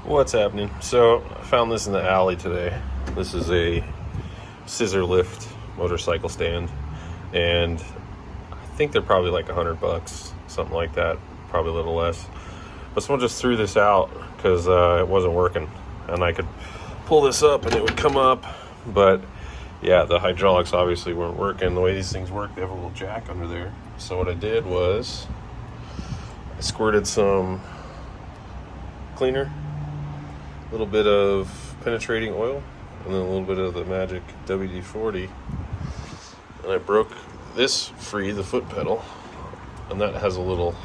What's happening? So I found this in the alley today. This is a scissor lift motorcycle stand, and I think they're probably like $100, something like that, probably a little less. But someone just threw this out because it wasn't working, and I could pull this up and it would come up, but yeah, the hydraulics obviously weren't working. The way these things work, they have a little jack under there. So what I did was I squirted some cleaner, a little bit of penetrating oil, and then a little bit of the magic WD-40, and I broke this free, the foot pedal, and that has a little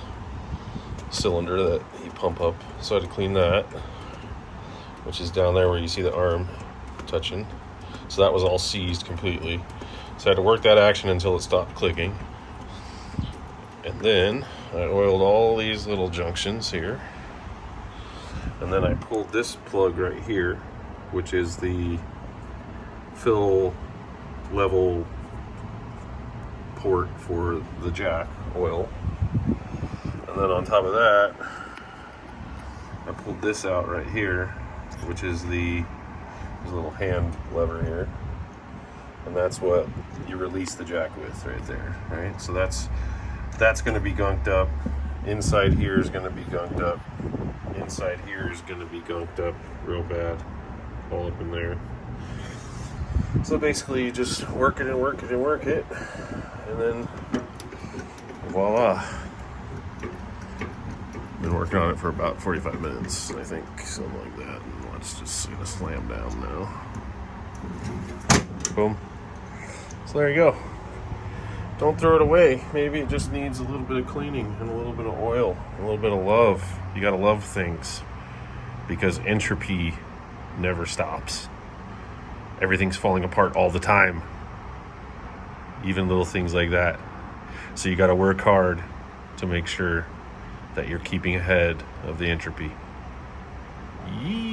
cylinder that you pump up, so I had to clean that, which is down there where you see the arm touching. So that was all seized completely, so I had to work that action until it stopped clicking. And then I oiled all these little junctions here. And then I pulled this plug right here, which is the fill level port for the jack oil. And then on top of that, I pulled this out right here, which is the little hand lever here. And that's what you release the jack with right there, right? So that's going to be gunked up. Inside here is going to be gunked up. Inside here is going to be gunked up real bad, all up in there. So basically you just work it and work it and work it, and then voila. Been working on it for about 45 minutes, I think, something like that. And let's just gonna slam down now. Boom. So there you go. Don't throw it away. Maybe it just needs a little bit of cleaning and a little bit of oil, a little bit of love. You gotta love things, because entropy never stops. Everything's falling apart all the time, even little things like that. So you gotta work hard to make sure that you're keeping ahead of the entropy. Yee.